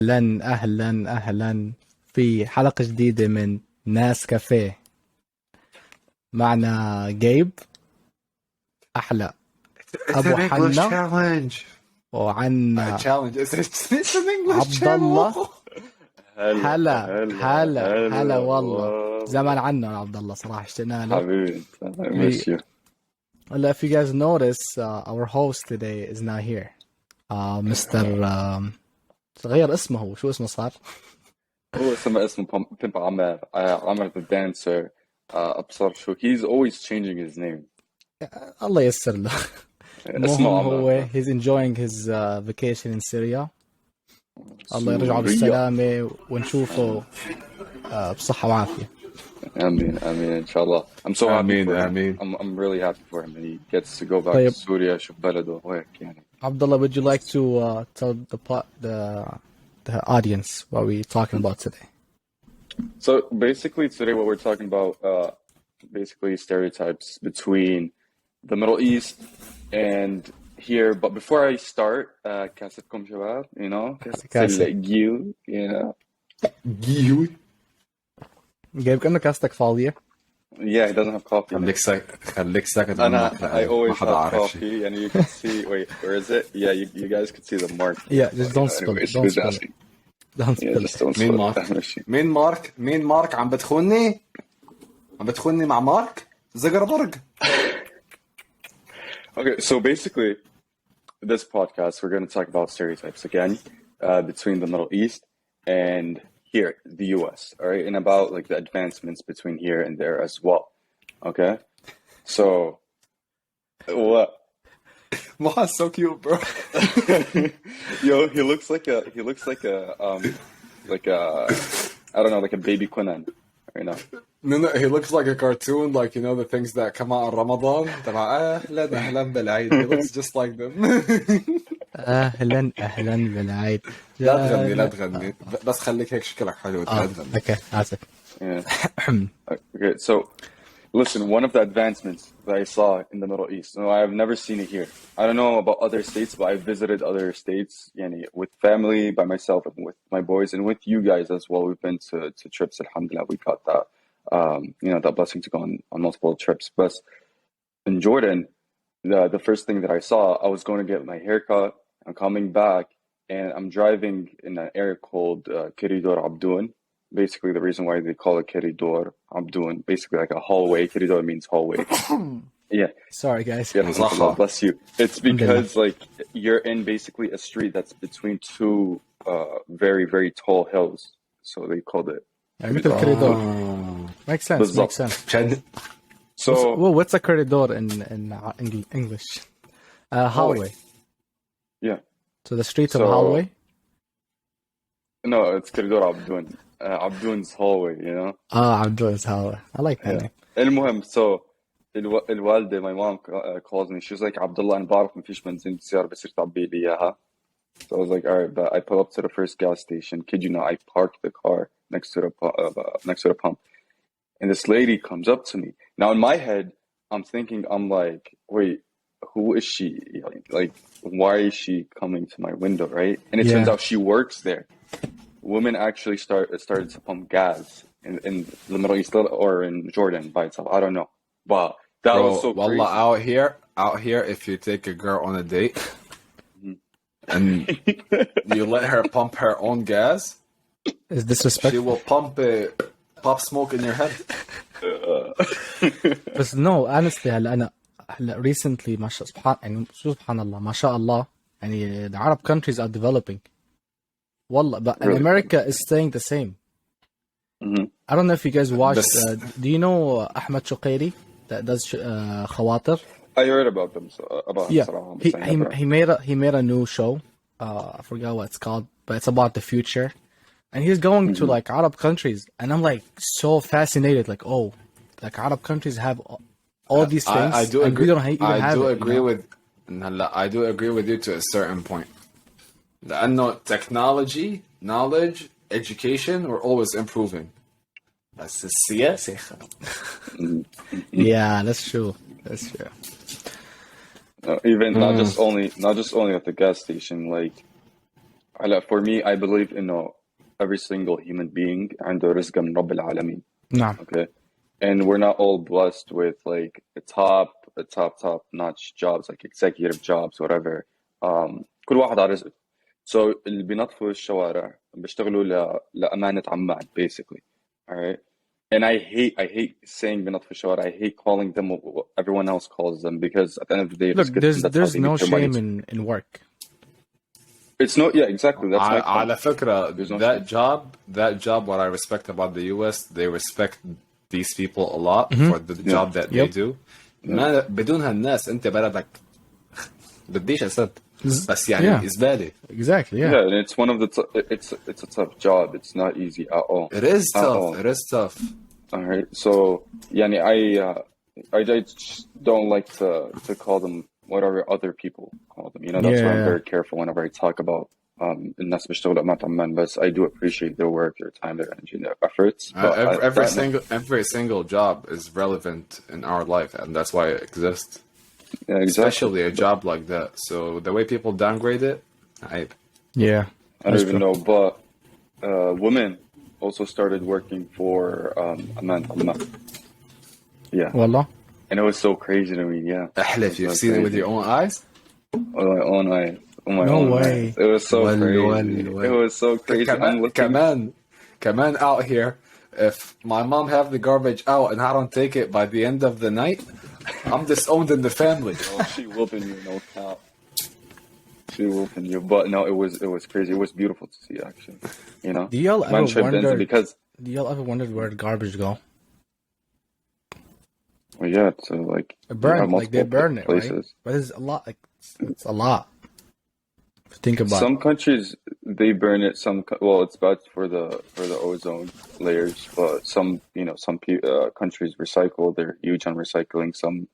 أهلا في حلقة جديدة من ناس كافيه. معنا جيب أحلى أبو حنا challenge. وعنا Challenge. It's an English عبد الله. channel. هلا والله زمان عنه عبد الله صراحة اشتقنا له. حبيبي I miss you. Well, if you guys notice, our host today is not here. Mr. غير اسمه. شو اسمه صار؟ هو اسمه Pimp عمر the dancer. أبصر شو he's always changing his name. الله ييسر له. اسمه هو he's enjoying his vacation in Syria. الله يرجعه بالسلامة ونشوفه بصحة وعافية. آمين إن شاء الله. I'm so happy for him. I'm really happy for him and he gets to go back to Syria شوف بلده وهيك يعني. Abdalla, would you like to tell the audience what we're talking about today? So basically today what we're talking about basically stereotypes between the Middle East and here. But before I start, كاسبكم شباب, you know, كاسب Gil. جايب كأنه كاستك فاضية. Yeah, he doesn't have coffee. خليك ساكت. I always have coffee, and you can see. Wait, where is it? Yeah, you guys can see the mark. Yeah, just don't spill it. Don't spill it. Don't spill it. مين مارك عم بتخوني مع مارك زقربرج. Okay, so basically, this podcast we're going to talk about stereotypes again between the Middle East and here, the U.S. All right, and about like the advancements between here and there as well. Okay, so what? Moha is so cute, bro. Yo, he looks like a I don't know, like a baby Conan right now. No, he looks like a cartoon, like, you know, the things that come out in Ramadan. He looks just like them. أهلا بالعيد. لا تغني بس خليك هيك شكلك حلو. لا تغني. Okay, آسف. Okay, so listen, one of the advancements that I saw in the Middle East, no, I've never seen it here. I don't know about other states, but I've visited other states, with family, by myself, and with my boys, and with you guys as well. We've been to trips, alhamdulillah, we got that, that blessing to go on multiple trips. But in Jordan, the first thing that I saw, I was going to get my haircut. I'm coming back, and I'm driving in an area called Kiridor Abdun. Basically, the reason why they call it Kiridor Abdun, basically like a hallway. Kiridor means hallway. Yeah. Sorry, guys. Yeah, bless you. It's because like you're in basically a street that's between two very, very tall hills. So they called it. مثل corridor. Makes sense. So, what's a corridor in English? Hallway. Yeah. So the street of a hallway? No, it's Corridor Abdun. Abdun's hallway, you know? Abdun's hallway. I like that name. المهم, so الوالدة, my mom calls me. She was like, Abdullah, أنا بعرف ما فيش بنزين بالسيارة بصير تعبي لي إياها. So I was like, all right, but I pull up to the first gas station. Kid you not, I parked the car next to the pump. And this lady comes up to me. Now in my head, I'm like, wait, who is she? Like, why is she coming to my window, right? And it turns out she works there. Women actually started to pump gas in the Middle East or in Jordan by itself. I don't know. But that was so crazy. Wallah, out here, if you take a girl on a date and you let her pump her own gas, is disrespectful. She will pop smoke in your head. But no, honestly, هلا recently ما شاء سبحان الله ما شاء الله يعني the Arab countries are developing. Wallah, but really? America is staying the same. Mm-hmm. I don't know if you guys watched. Do you know Ahmed Shuqairi that does Khawatir? I heard about them. He made a new show. I forgot what it's called, but it's about the future. And he's going to like Arab countries, and I'm like so fascinated. Like, oh, like Arab countries have all these things. I do agree. I do agree with you to a certain point. لأنه technology, knowledge, education, we're always improving. That's the سياسة. Yeah, that's true. Even not just only at the gas station, like For me, I believe every single human being عنده رزق من رب العالمين. نعم. Okay, and we're not all blessed with like top notch jobs, like executive jobs, whatever. كل واحد على رزقه. So اللي بينظفوا الشوارع بيشتغلوا لأمانة عمان, basically. All right. And I hate saying بينظفوا الشوارع. I hate calling them what everyone else calls them, because at the end of the day, Look, that's how there's they no make their money. shame in work. It's no, yeah, exactly. That's my point. على فكرة, There's no that shame. job, what I respect about the US, they respect these people a lot for the job that they Yep. do. ما بدون هالناس انت بلدك بديش اسد بس يعني Yeah. زبالة. Exactly. Yeah. Yeah, and it's one of the it's a tough job. It's not easy at all. It is At tough. all. It is tough. All right. So, يعني I just don't like to call them whatever other people call them. That's why I'm Yeah. very careful whenever I talk about الناس بيشتغلوا أمانة عمان. But I do appreciate their work, their time, their energy, their efforts. But Every single job is relevant in our life, and that's why it exists. yeah, exactly. Especially a job like that. So the way people downgrade it, عيب. Yeah. I don't even know, but women also started working for أمانة عمان. Yeah, Wallah. and it was so crazy to me. Yeah, احلف, you've seen it with your own eyes? oh my own eyes. Oh my No own way. eyes. It was so crazy. It was so crazy. I'm looking. كمان out here, if my mom have the garbage out and I don't take it by the end of the night, I'm disowned in the family. Oh, she whooping you, no cap. She whooping you, but no, it was crazy. It was beautiful to see, actually. Do y'all Man ever should wonder? dance because Do y'all ever wondered where the garbage go? well, yeah, so like you Burn, have like they multiple burn it, places. right? But it's a lot. Like it's a lot. Think about. Some countries they burn it. Well, it's bad for the ozone layers, but some countries recycle. They're huge on recycling. Some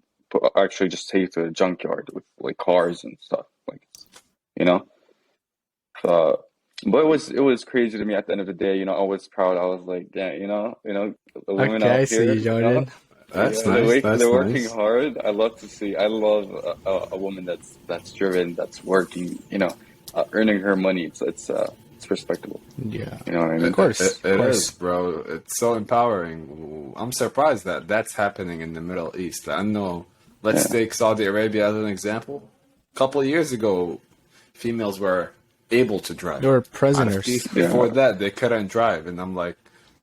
actually just take to a junkyard with like cars and stuff, like but it was crazy to me at the end of the day. I was proud. I was like, yeah, the women Okay, I out see here, you, Jordan. That's yeah, nice. they're working hard. I love to see. I love a woman that's driven, that's working. Earning her money. It's respectable. Yeah. You know what I mean? Of course. It is, bro. It's so empowering. I'm surprised that that's happening in the Middle East. I know. Let's take Saudi Arabia as an example. A couple of years ago, females were able to drive. They were prisoners. Before that, they couldn't drive, and I'm like,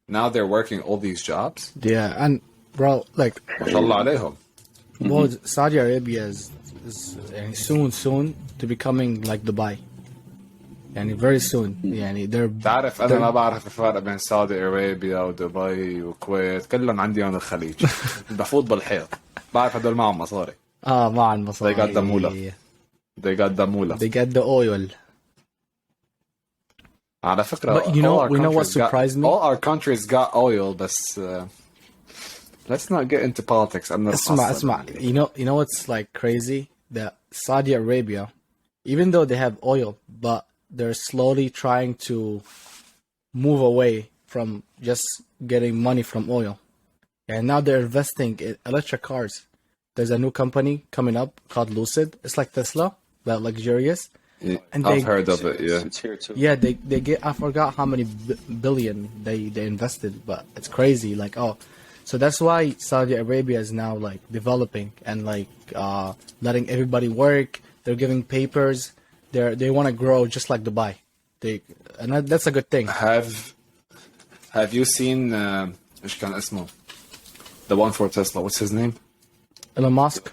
now they're working all these jobs. Yeah, and bro, like, ما شاء الله عليهم. well, Saudi Arabia is soon to becoming like Dubai. Very soon. They're تعرف أنا ما بعرف الفرق بين سعودي أرابيا ودبي والكويت، كلهم عندي من الخليج. بفوت بالحيط. بعرف هدول معهم مصاري. مع المصاري. They got the moolah. They got the moolah. They get the oil. على فكرة, But you know what surprised me? All our countries got oil, but let's not get into politics. اسمع. You know what's like crazy? That Saudi Arabia, even though they have oil, but they're slowly trying to move away from just getting money from oil. And now they're investing in electric cars. There's a new company coming up called Lucid. It's like Tesla, but luxurious. And I've heard of it, yeah. It's here too. Yeah, they get, I forgot how many billion they invested, but it's crazy. Like, so that's why Saudi Arabia is now like developing and like letting everybody work. They're giving papers. They want to grow just like Dubai. That's a good thing. Have you seen ايش كان اسمه? The one for Tesla. What's his name? Elon Musk.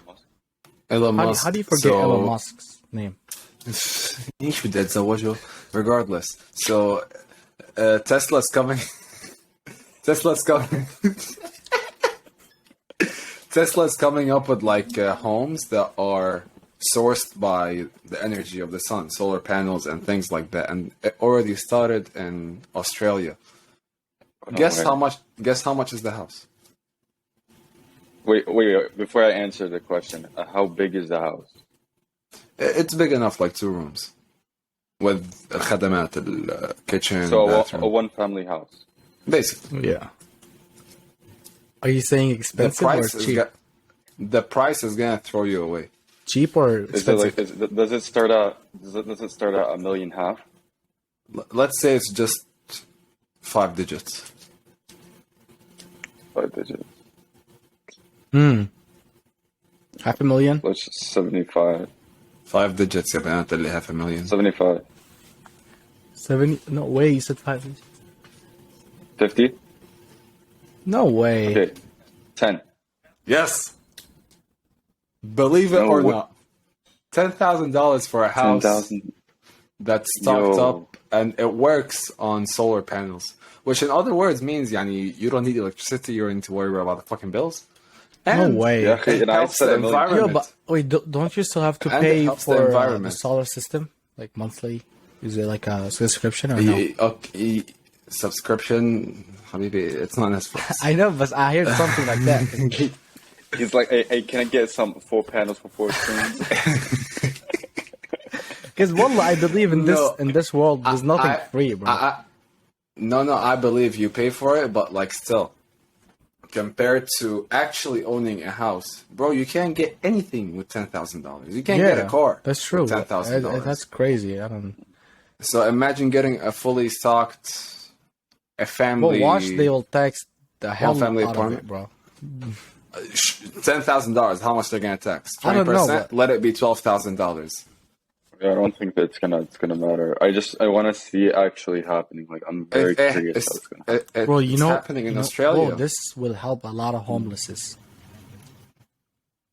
Elon Musk. How do you forget Elon Musk's name? ايش بدي اتزوجه? Regardless. So Tesla's coming. Tesla's coming up with like homes that are sourced by the energy of the sun, solar panels and things like that, and it already started in Australia. Guess how much is the house? Wait. Before I answer the question, how big is the house? It's big enough, like 2 rooms, with الخدمات, the kitchen, So bathroom. a one-family house. Basically. Yeah. Are you saying expensive or cheap? The price is gonna throw you away. Cheap or expensive? Does it start at $1.5 million? let's say it's just 5 digits. 5 digits. Half a million? Let's just 75. 5 digits يا بنات اللي half a million. 75. 70? No way, you said 5. 50? No way. Okay. 10. Yes. Believe it No, or what- not. $10,000 for a house 10,000. that's stocked Yo. up and it works on solar panels. Which in other words means يعني, you don't need electricity, you don't need to worry about the fucking bills. And way. Yeah, okay, it and I helps said the a million. Yo, environment. but wait, don't you still have to And it pay helps the for the environment. solar system? Like monthly? Is it like a subscription or no? Okay, subscription, Habibi, it's not Netflix. I know, but I heard something like that. He's like, hey, can I get some 4 panels for 4 screens? Because wallah, I believe in No, this world, there's nothing free, bro. No, I believe you pay for it, but like still, compared to actually owning a house, bro, you can't get anything with $10,000. You can't get a car. That's true. with $10,000. That's crazy. I don't. So imagine getting a fully stocked, a Well, family. watch, they will tax the hell family out of apartment. it, bro. $10,000. How much they're gonna tax? I don't know, 20%. but- Let it be $12,000. I don't think that it's gonna matter. I want to see it actually happening. Like I'm very curious how it's gonna. Bro, it's happening in Australia. Bro, this will help a lot of homelesses.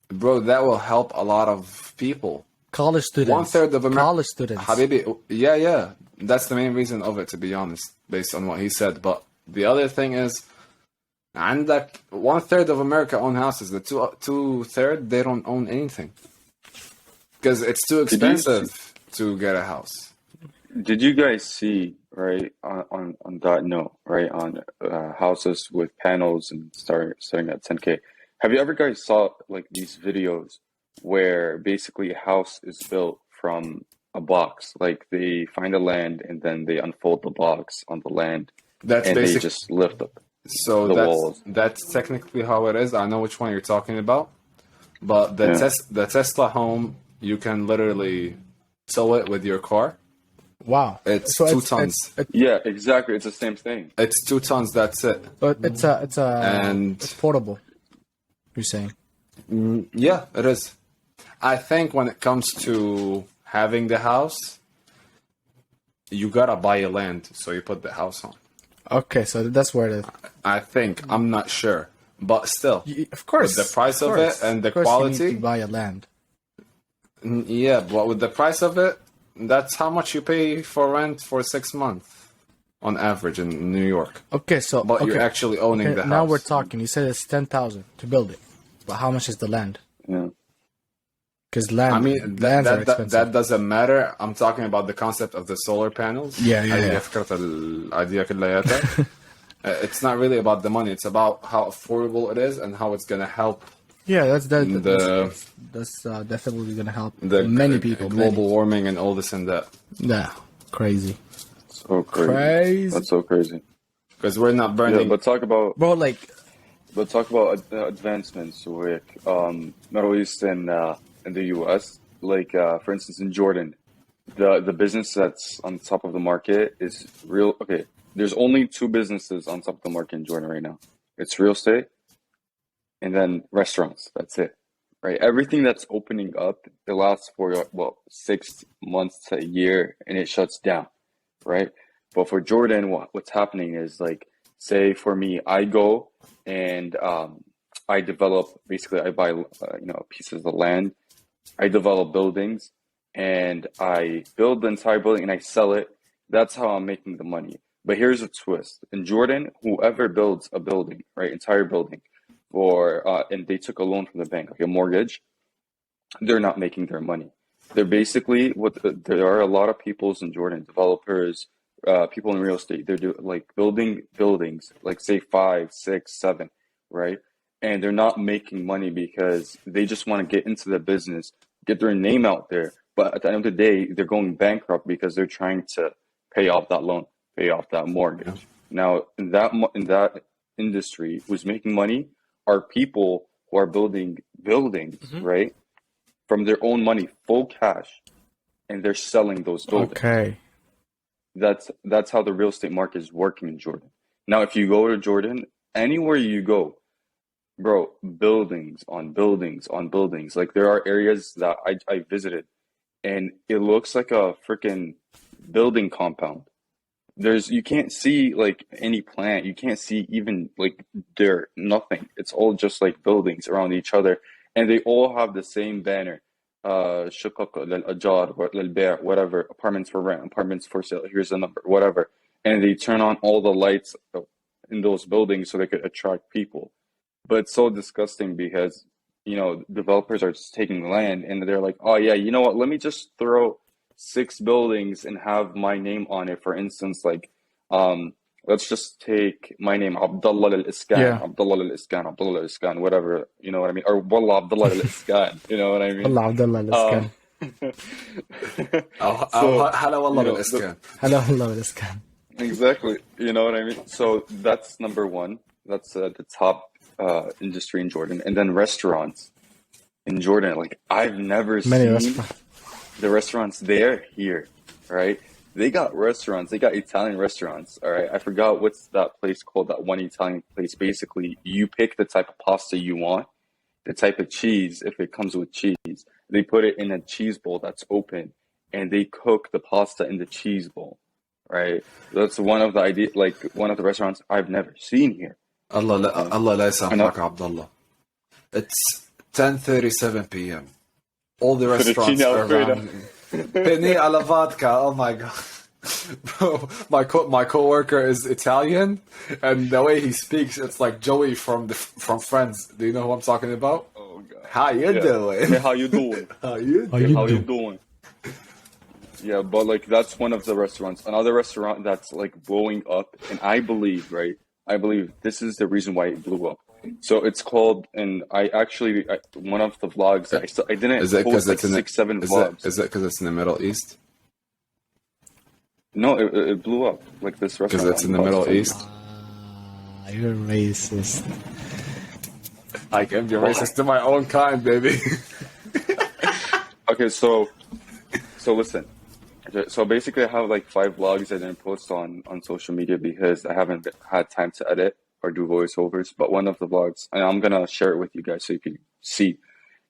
Bro, that will help a lot of people. College students. 1/3 of America. College students. Habibi, yeah. That's the main reason of it, to be honest, based on what he said. But the other thing is, عندك 1/3 of America own houses. The 2/3 they don't own anything because it's too expensive to get a house. Did you guys see right on that note, right, on houses with panels and starting at 10K? Have you ever guys saw like these videos where basically a house is built from a box? Like they find a land and then they unfold the box on the land That's and they basic. just lift up. So the walls. that's technically how it is. I know which one you're talking about, but the Tesla home, you can literally tow it with your car. Wow. It's 2 tons. Yeah, exactly. It's the same thing. It's 2 tons. That's it. But And- it's portable. You're saying? Yeah, it is. I think when it comes to having the house, you gotta buy a land, so you put the house on. Okay, so that's where it is. I think. I'm not sure, but still, Of course. With the price of it and the of course you quality? need to buy a land. yeah. But with the price of it, that's how much you pay for rent for 6 months on average in New York. Okay, so But okay. you're actually owning Okay, the house. now we're talking. You said it's 10,000 to build it, but how much is the land? Yeah. Because land, I mean, lands are that expensive. that doesn't matter. I'm talking about the concept of the solar panels. Yeah. هذه فكرة الidea كلياتها. It's not really about the money. It's about how affordable it is and how it's gonna help Yeah, that's the- that's definitely gonna help the many people. global warming and all this and that. Yeah, crazy. So crazy. Crazy. That's so crazy. Because we're not Yeah, burning. but talk about advancements with Middle East and the U.S. Like for instance, in Jordan, the business that's on top of the market is real. Okay, there's only 2 businesses on top of the market in Jordan right now. It's real estate, and then restaurants. That's it, right? Everything that's opening up, it lasts for 6 months to a year, and it shuts down, right? But for Jordan, what's happening is like, say for me, I go and I develop. Basically, I buy pieces of land. I develop buildings, and I build the entire building, and I sell it. That's how I'm making the money. But here's a twist: in Jordan, whoever builds a building, right, entire building, and they took a loan from the bank, like a mortgage, they're not making their money. They're basically there are a lot of people in Jordan, developers, people in real estate. They're like building buildings, like say 5, 6, 7, right? And they're not making money because they just want to get into the business, get their name out there. But at the end of the day, they're going bankrupt because they're trying to pay off that loan, pay off that mortgage. Now, in that industry, who's making money are people who are building buildings, right, from their own money, full cash, and they're selling those buildings. Okay. That's how the real estate market is working in Jordan. Now, if you go to Jordan, anywhere you go, bro, buildings on buildings on buildings. Like there are areas that I visited, and it looks like a freaking building compound. You can't see like any plant. You can't see even like dirt, nothing. It's all just like buildings around each other, and they all have the same banner. شقق للأجار للبيع, whatever, apartments for rent, apartments for sale, here's the number, whatever. And they turn on all the lights in those buildings so they could attract people. But it's so disgusting because, developers are just taking land and they're like, oh yeah, you know what? Let me just throw 6 buildings and have my name on it. For instance, like, let's just take my name, Abdalla al-Iskan, Yeah. Abdalla al-Iskan, Abdalla al-Iskan, whatever, you know what I mean? Or Wallah Abdalla al-Iskan, you know what I mean? Allah Abdalla, let's go. هلا والله you know, بالإسكان. Hello, Allah, let's go. exactly, you know what I mean? So that's number one. That's the top industry in Jordan. And then restaurants in Jordan, like I've never Many seen restaurants. the restaurants there here, right? They got restaurants, they got Italian restaurants, all right? I forgot what's that place called, that one Italian place. Basically, you pick the type of pasta you want, the type of cheese, if it comes with cheese. They put it in a cheese bowl that's open, and they cook the pasta in the cheese bowl, right? That's one of the restaurants I've never seen here. Allah لا يسامحك عبد الله. It's 10:37 p.m. All the restaurants are around. Penny alla vodka. Oh my god, bro! My coworker is Italian, and the way he speaks, it's like Joey from Friends. Do you know who I'm talking about? Oh god. How you doing? Hey, how you doing? How you How you How you do? doing? Yeah, but like that's one of the restaurants. Another restaurant that's like blowing up, and I believe this is the reason why it blew up. So it's called, and one of the vlogs that I didn't Is it post because like it's in 6-7 vlogs. Is it because it's in the Middle East? No, it blew up like this restaurant. Because it's in the Middle East. You're racist. I can be racist to my own kind, baby. Okay, so listen. So basically, I have like 5 vlogs I didn't post on social media because I haven't had time to edit or do voiceovers. But one of the vlogs, and I'm gonna share it with you guys so you can see.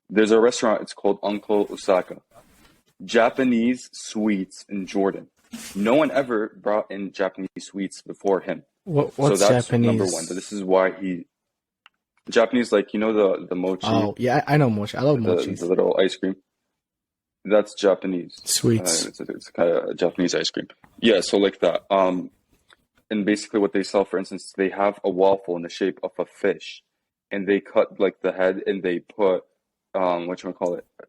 There's a restaurant. It's called Uncle Osaka. Japanese sweets in Jordan. No one ever brought in Japanese sweets before him. What's so that's Japanese? number one. But this is why Japanese, like the mochi. Oh, yeah, I know mochi. I love mochi. The little ice cream. That's Japanese. Sweets. It's kind of a Japanese ice cream. Yeah, so like that. And basically what they sell, for instance, they have a waffle in the shape of a fish, and they cut like the head and they put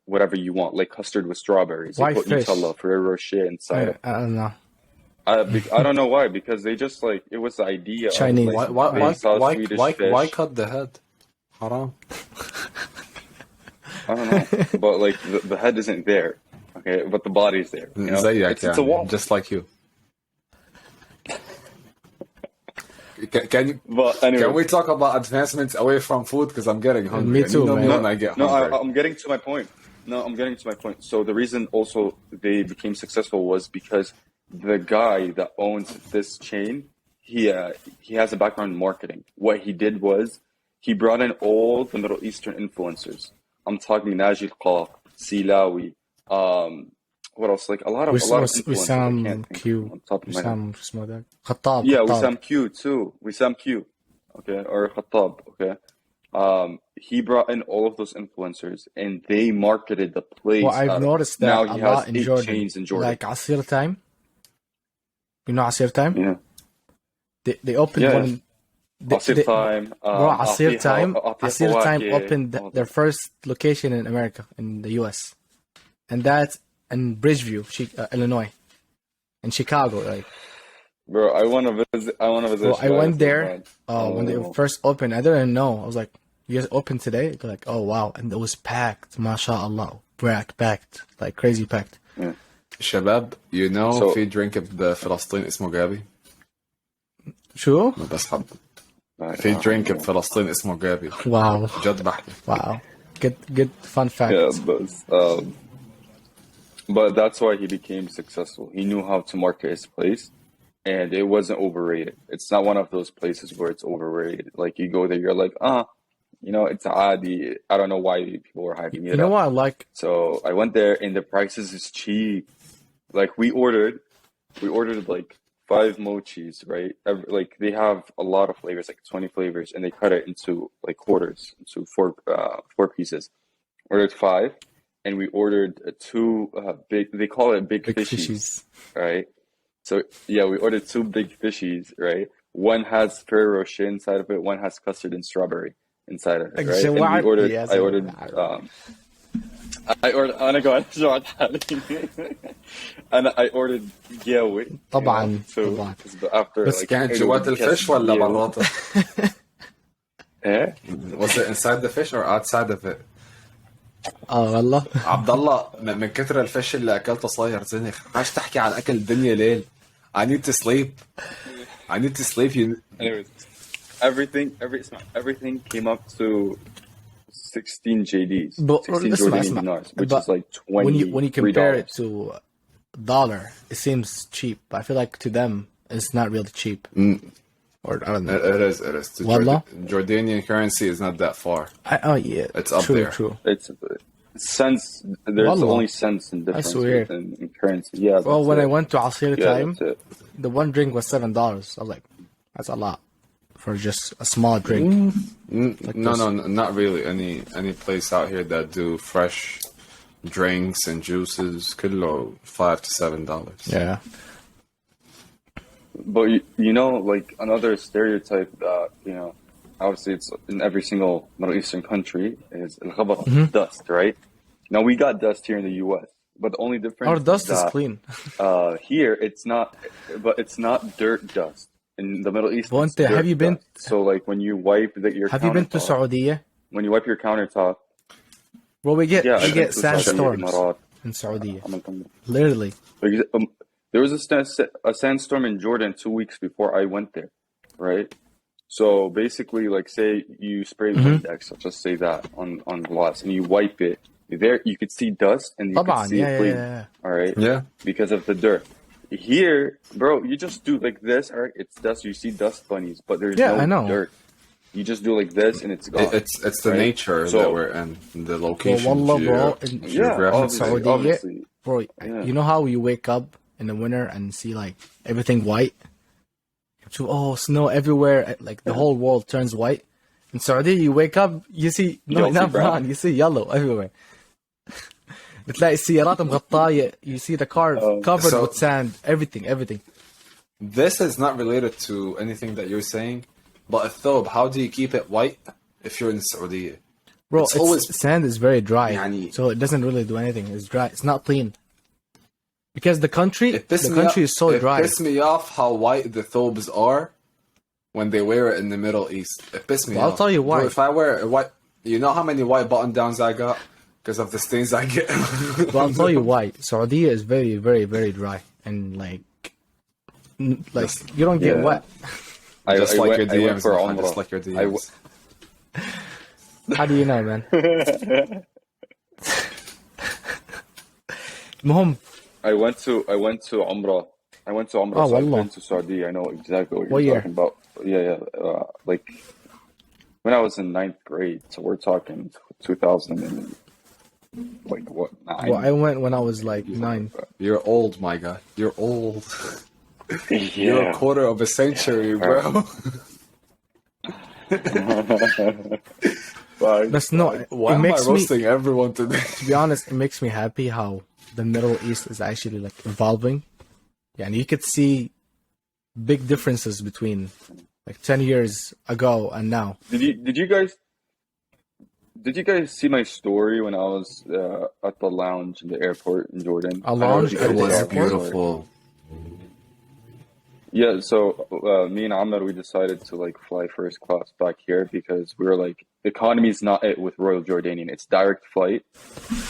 whatever you want, like custard with strawberries. Why they put fish? Nutella, Ferrero Rocher inside it. I don't know. I don't know why, because they just like, it was the idea. Chinese. Of, like, they saw Swedish fish. Why cut the head? Haram. I don't know, but like the head isn't there, okay, but the body's there. You know? زيك It's a waffle. just like you. Can Anyway, we talk about advancements away from food? Because I'm getting hungry. Me too, And you know man. me when I get no, hungry. I'm getting to my point. I'm getting to my point. So the reason also they became successful was because the guy that owns this chain, he has a background in marketing. What he did was he brought in all the Middle Eastern influencers. I'm talking Najib Qaq, Silawi, what else? Like a lot of influencers. I can't think Q. on top of my head. Wissam, شو اسمه ذاك؟ خطاب. Yeah, خطاب. Wissam Q too. Wissam Q, okay, or Khattab, okay. He brought in all of those influencers, and they marketed the place. Well, I've noticed that now a he lot has in 8 Jordan. chains in Jordan. Like Asir Time. You know Asir Time? Yeah, They opened Yeah. one. Asir Time. Bro, Asir Time. Asir Time Fawakeh, opened all their first location in America, in the U.S. And that's in Bridgeview, Illinois, in Chicago. Like, Bro, I want to visit. bro, I Chicago went so there bad. when they Oh. first opened. I didn't know. I was like, "You guys opened today?" They're like, "Oh wow!" And it was packed, mashallah, packed, like crazy packed. شباب, you know So- في drink بفلسطين اسمه جابي. شو؟ بس حب. في drink بفلسطين اسمه جابي. Wow, جد بحكي. wow. Good fun fact. Yeah, but But that's why he became successful. He knew how to market his place, and it wasn't overrated. It's not one of those places where it's overrated. Like you go there, you're like, it's adi. I don't know why people were hyping You it know up. what I like? So I went there, and the prices is cheap. Like we ordered like 5 mochis, right? Like they have a lot of flavors, like 20 flavors, and they cut it into like quarters, into four pieces. Ordered 5, and we ordered 2 big. They call it big Big fishies, fishies. right? So yeah, we ordered 2 big fishies, right? One has Ferrero Rocher inside of it. One has custard and strawberry inside of it, right? And جوعت we يا I ordered أنا قاعد أجوع حالي. I ordered Giawi, طبعا so طبعا. after بس like كانت جوات الفيش ولا براته؟ إيه؟ Was it inside the fish or outside of it? والله. عبد الله من كتر الفش اللي اكلته صاير زنخ. عايش تحكي عن اكل الدنيا ليل. I need to sleep. Anyways, everything came up to 16 JDs, But 16 listen, Jordanian listen, dinars, which but is like 20. when you compare it to dollar, it seems cheap. But I feel like to them, it's not really cheap. Or I don't know. It is. To Wallah? Jordanian currency is not that far. Yeah, It's up true, there. True. It's cents. There's Wallah. only cents in difference swear. in currency. Yeah. Well, that's when it. I went to Asir Yeah, time, that's it. the one drink was $7. I was like, that's a lot for just a small drink. No, not really. Any place out here that do fresh drinks and juices, كله $5 to $7. Yeah. But like another stereotype that obviously it's in every single Middle Eastern country is dust, right? Now we got dust here in the U.S., but the only difference Our dust is that, clean. here it's not, but it's not dirt dust. In the Middle East, Well, it's dirt have you been? dust. So like when you wipe your Have you been to countertop- Saudi? when you wipe your countertop, Well, we get I've been to Saudi, sandstorms Imarat. in Saudi. Literally. There was a sandstorm in Jordan 2 weeks before I went there, right? So basically, like say you spray Windex, let's just say that on glass, and you wipe it. There you could see dust and you طبعا. could see it clean. Yeah. All right, Yeah. because of the dirt. Here, bro, you just do like this. All right, it's dust. You see dust bunnies, but there's I know. no dirt. You just do like this, and it's gone. It's the right? nature So- that we're in, the location. والله bro, geographic. obviously. bro, Yeah. you know how you wake up in the winter and see like everything white? Snow everywhere, like the whole world turns white. In Saudi, you wake up, you see You'll see not brown. brown, you see yellow everywhere. بتلاقي السيارات مغطاية, you see the car covered So- with sand, everything. This is not related to anything that you're saying, but a thobe, how do you keep it white if you're in Saudi? Bro, It's always- sand is very dry, يعني- so it doesn't really do anything. It's dry. It's not clean. Because the country is so It dry. pissed me off how white the thobes are when they wear it in the Middle East. It pissed me Well, off. I'll tell you why. Bro, if I wear a white, you know how many white button downs I got because of the stains I get. Well, I'll tell you why. Saudi is very, very, very dry, and like you don't get Yeah. wet. Just like your I went DMs, for man, Umrah. just like your DMs. How do you know, man? المهم, I went to Umrah. I went to Umrah. Oh, so I've wallah. been to Saudi. I know exactly what What you're year? talking about. Yeah. Like when I was in 9th grade. So we're talking 2000 and like what 9? well, I went when I was like 9. You're old, my guy. You're old. You're a Yeah. quarter of a century, bro. But no, Why it am I makes me, roasting everyone today? to be honest, it makes me happy how the Middle East is actually like evolving. Yeah, and you could see big differences between like 10 years ago and now. Did you guys see my story when I was at the lounge in the airport in Jordan? A lounge I don't know if you at guys the saw the airport? story. Beautiful. Yeah, so me and Amr, we decided to like fly first class back here because we were like, economy is not it with Royal Jordanian. It's direct flight,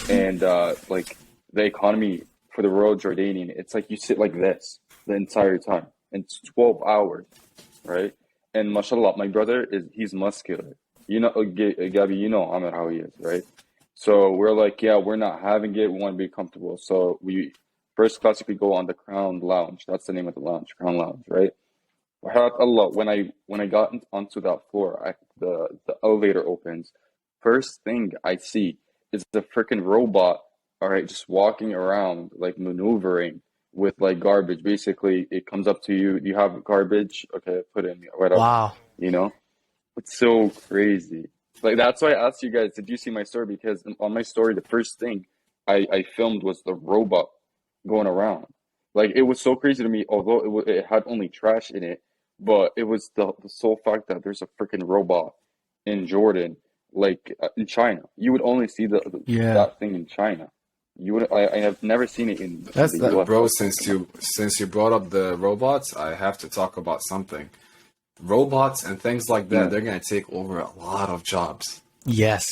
and like the economy for the Royal Jordanian, it's like you sit like this the entire time, and it's 12 hours, right? And mashallah, my brother he's muscular. You know, Gabi, you know Amr how he is, right? So we're like, yeah, we're not having it. We want to be comfortable. So we first class, if we go on the Crown Lounge, that's the name of the lounge, Crown Lounge, right? Allah, when I got onto that floor, the elevator opens. First thing I see is the freaking robot, all right, just walking around, like maneuvering with like garbage. Basically, it comes up to you. You have garbage? Okay, put it in whatever. Wow. You know, it's so crazy. Like that's why I asked you guys, did you see my story? Because on my story, the first thing I filmed was the robot going around. Like it was so crazy to me, although it had only trash in it, but it was the sole fact that there's a freaking robot in Jordan, like in China. You would only see that thing in China. You would I have never seen it in That's the US. Bro, since you brought up the robots, I have to talk about something. Robots and things like that, they're gonna take over a lot of jobs. Yes.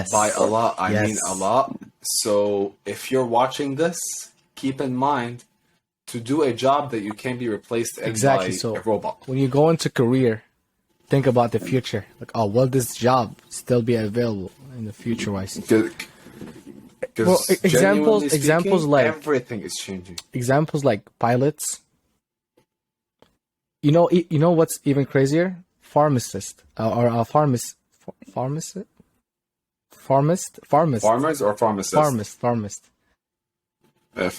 By a lot, I Yes. mean a lot. So if you're watching this, keep in mind to do a job that you can be replaced in Exactly. by So a robot. when you go into career, think about the future. Like, oh, will this job still be available in the future wise? Because Well, examples like everything is changing. examples like pilots. You know what's even crazier? Pharmacist or a pharmacist. Farmers or pharmacists? Pharmacist.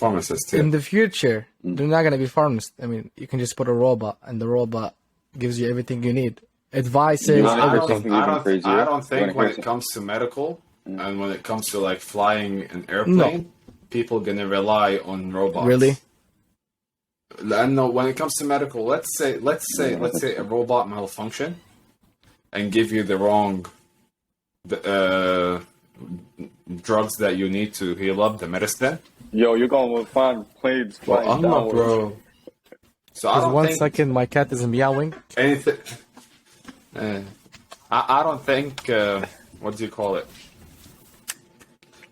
Pharmacists, yeah. In the future, they're not gonna be pharmacists. I mean, you can just put a robot, and the robot gives you everything you need, advices, I don't everything. think- I don't think when hear it comes to medical and when it comes to like flying an airplane, people gonna rely on robots. Really? No, when it comes to medical, let's say a robot malfunction and give you the wrong drugs that you need to heal up the medicine. Yo, you're gonna find planes Well, flying I'm not, downwards. bro. So I Just don't one think second, my cat is meowing. anything. I don't think what do you call it?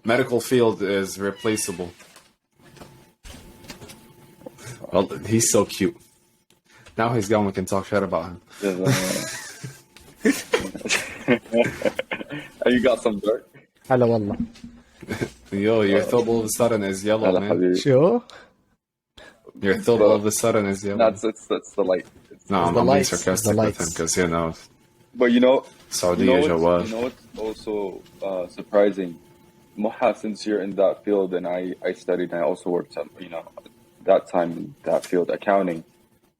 Medical field is replaceable. Well, he's so cute. Now he's gone. We can talk shit about him. You got some dirt. Hello, wallah. Yo, your thumb all of a sudden is yellow, man. Sure. Your thumb all of a sudden is yellow. That's the light. No, I'm the being lights, sarcastic the with him lights. because you know But you know, Saudi you know Asia what's, was. you know what's also surprising? Moha, since you're in that field, and I studied and I also worked at, that time in that field, accounting.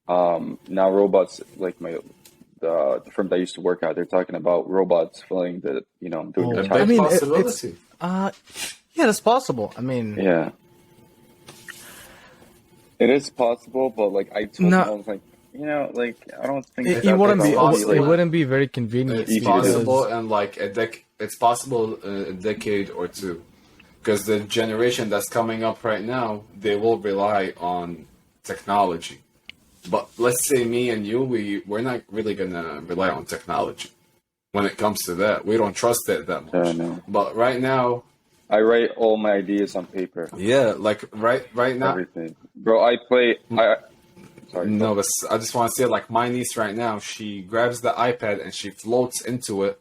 Now robots, like the firm that I used to work at, they're talking about robots filling the, doing the A tasks. big mean, possibility. Yeah, that's possible. I mean, Yeah. It is possible, but like I told No. him, I was like, I don't think it that wouldn't be. that's possible. It wouldn't be very convenient. It's It's because- possible in like it's possible a decade or two, because the generation that's coming up right now, they will rely on technology. But let's say me and you, we're not really gonna rely on technology when it comes to that. We don't trust it that much. no. But right now, I write all my ideas on paper. yeah, like right now. Everything, bro. Sorry. No, but I just want to say, like, my niece right now, she grabs the iPad and she floats into it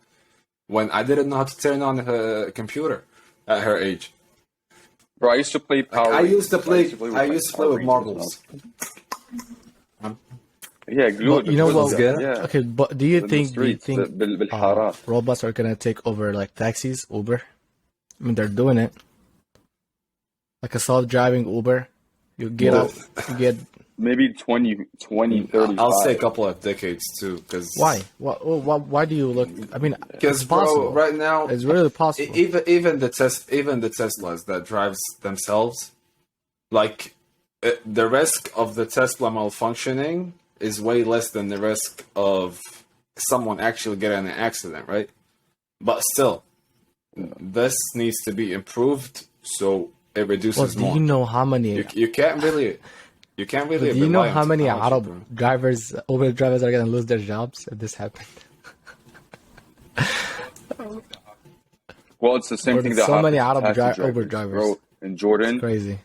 when I didn't know how to turn on her computer at her age. Bro, I used to play Power. I used to play with with Power marbles. Rangers. Yeah, glue. But you know what? good. Yeah. Okay, but do you In the think streets, بالحارات. robots are gonna take over like taxis, Uber? I mean, they're doing it. Like a self-driving Uber, you get Well- up, you get. Maybe 20, 30. I'll say a couple of decades too, because Why? Why do you look? I mean, Because it's possible. right now, It's really possible. even the Teslas that drives themselves, like the risk of the Tesla malfunctioning is way less than the risk of someone actually getting in an accident, right? But still, this needs to be improved so it reduces Well, do more. you know how many? You can't really. You can't really. Do you know rely on how many technology, Arab bro. drivers, Uber drivers, are gonna lose their jobs if this happens? Well, it's the same Bro, thing there's that so many happens to Arab taxi Uber drivers, drivers. bro. In Jordan, Crazy.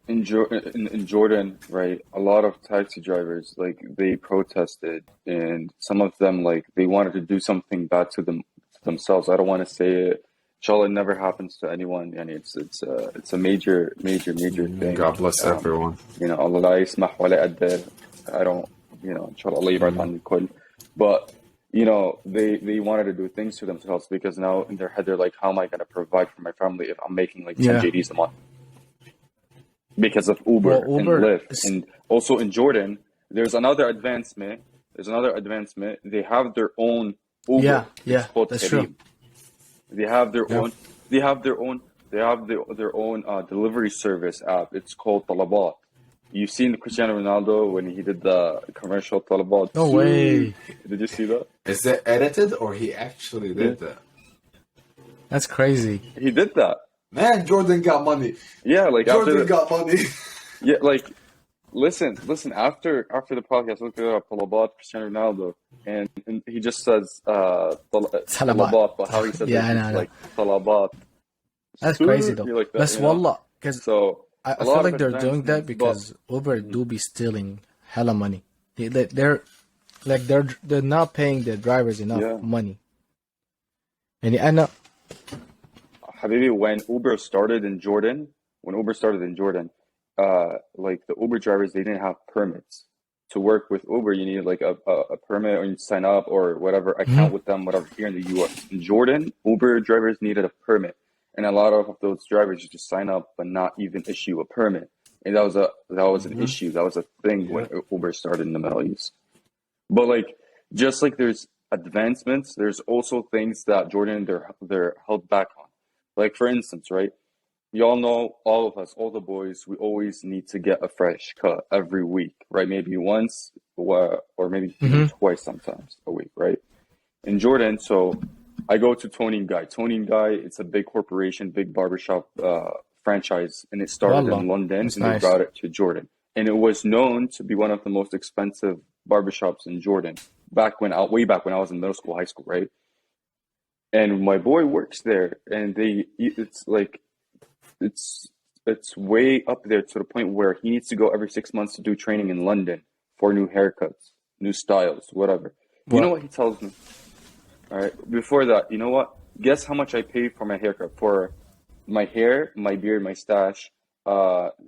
in Jordan, right? A lot of taxi drivers, like, they protested, and some of them, like, they wanted to do something bad to themselves. I don't want to say it Inshallah, it never happens to anyone. And it's a major thing. God bless everyone. You know, Allah لا يسمح ولا يقدر. I don't, you know, inshallah, Allah يبعد عن الكل. But, you know, they wanted to do things to themselves because now in their head, they're like, how am I going to provide for my family if I'm making like 10 JDs a month? Because of Uber and Lyft. And also in Jordan, there's another advancement. They have their own Uber. Yeah, that's true. They have their own. They have their own delivery service app. It's called Talabat. You've seen Cristiano Ronaldo when he did the commercial Talabat. No way. Did you see that? Is it edited or he actually did that? That's crazy. He did that. Man, Jordan got money. Yeah, like Jordan got money. Yeah, like listen. After the podcast, look at Talabat, Cristiano Ronaldo, and he just says Talabat, but how he says like Talabat. That's crazy though. Like that, That's wallah. Because so I feel like they're doing that because Uber do be stealing hella money. They're not paying the drivers enough money. And I know. Habibi, when Uber started in Jordan, like the Uber drivers, they didn't have permits. To work with Uber, you need like a permit or you sign up or whatever account with them, whatever here in the US. In Jordan, Uber drivers needed a permit. And a lot of those drivers just sign up but not even issue a permit. And that was an issue. That was a thing when Uber started in the Middle East. But like just like there's advancements, there's also things that Jordan they're held back on. Like for instance, right? Y'all know, all of us, all the boys, we always need to get a fresh cut every week, right? Maybe once or maybe even twice sometimes a week, right? In Jordan, so I go to Toning Guy. Toning Guy, it's a big corporation, big barbershop franchise, and it started in London and they brought it to Jordan. And it was known to be one of the most expensive barbershops in Jordan way back when I was in middle school, high school, right? And my boy works there, and it's way up there to the point where he needs to go every 6 months to do training in London for new haircuts, new styles, whatever. You know what he tells me? All right. Before that, you know what? Guess how much I paid for my haircut, for my hair, my beard, my stash,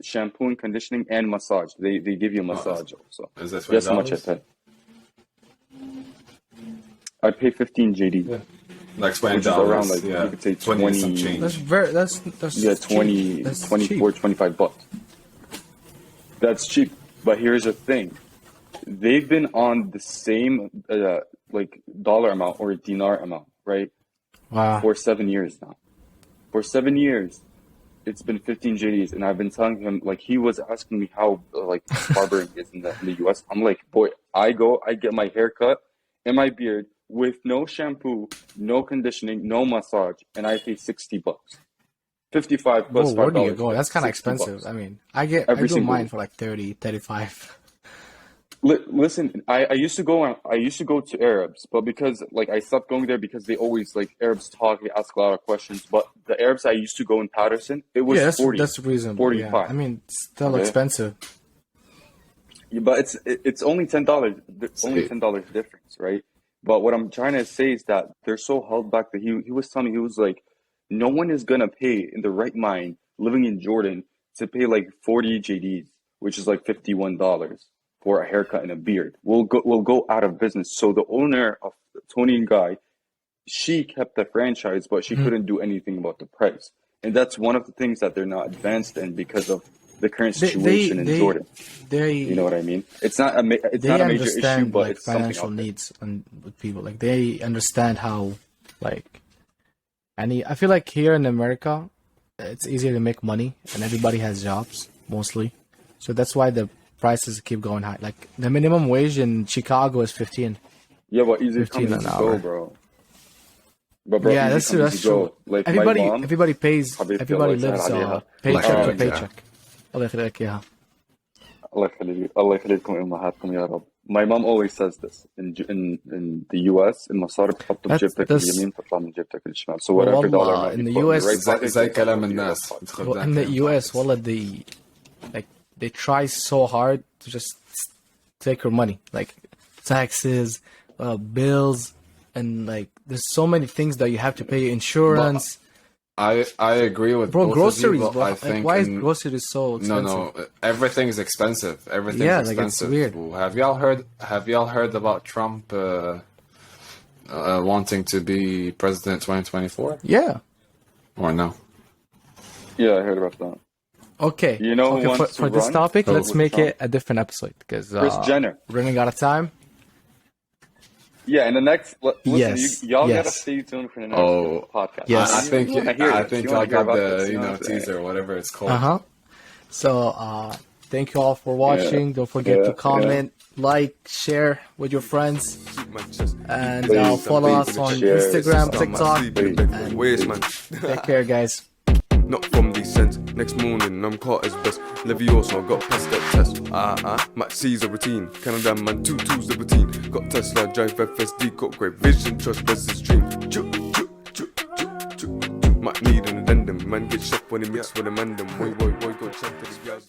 shampoo and conditioning, and massage. They give you a massage also. Guess how much I paid? I pay 15 JD. Yeah. Like $20, around like you could say 20 some change. That's 20, that's 24, cheap. $25. That's cheap. But here's the thing. They've been on the same like dollar amount or dinar amount, right? Wow. For 7 years now. For 7 years, it's been 15 JDs, and I've been telling him, like, he was asking me how like barbering is in the US. I'm like, boy, I get my hair cut and my beard with no shampoo, no conditioning, no massage, and I pay $60. 55 plus $5. Where do you go? That's kind of expensive. I mean, I do mine for like 30, 35. Listen, I used to go to Arabs, but because like I stopped going there because they always like Arabs talk, they ask a lot of questions. But the Arabs I used to go in Patterson, it was 40. That's reasonable. 45. Yeah. I mean, it's still expensive. Yeah, but it's only $10. Only $10 difference, right? But what I'm trying to say is that they're so held back that he was telling me, he was like, no one is gonna pay in the right mind living in Jordan to pay like 40 JDs, which is like $51 for a haircut and a beard. We'll go out of business. So the owner of Tony and Guy, she kept the franchise, but she couldn't do anything about the price. And that's one of the things that they're not advanced in because of the current situation in Jordan. You know what I mean? It's not a major issue, but it's financial needs with people. Like they understand how, like, I feel like here in America, it's easier to make money, and everybody has jobs mostly, so that's why the prices keep going high. Like the minimum wage in Chicago is 15. Yeah, but easy 15 an hour, go, bro. But bro, yeah, that's true. Like everybody pays. Everybody lives paycheck to paycheck. الله يخليك إياها. الله يخليكم أمهاتكم يا رب. My mom always says this in the US المصاري بتحط بجيبتك اليمين تطلع من جيبتك الشمال. So whatever dollar in the US زي كلام الناس. In the US والله they try so hard to just take your money, like taxes, bills, and like there's so many things that you have to pay, insurance. I agree with Bro, both groceries, of you, but bro. I Like, think why is groceries so expensive? no, everything's expensive. Everything's Yeah, like, it's expensive. weird. Have y'all heard about Trump wanting to be president 2024 Yeah. or no? Yeah, I heard about that. Okay. You know who Okay, wants for to this run topic, let's with make Trump? it a different episode because Kris Jenner. running out of time. Yeah, in the next, listen, Yes, y'all gotta yes. stay tuned for the next podcast. Yes. I think You wanna hear I this. think You wanna I hear got about the this. You know what I'm saying? teaser, whatever it's called. Uh-huh. So, thank you all for watching. Don't forget to comment, like, share with your friends, and Please, follow please us on share. Instagram, Stop TikTok. my Where's man? Take care, guys. Not from these sense. Next morning, I'm Carter's best. Levioso, got past that test. Matt C's a routine. Canada man, 2-2's the routine. Got Tesla, drive FSD, got great vision, trust business dream. Might need an addendum. Man get shot when he mix with a mandem. Boy, go chat to the guys.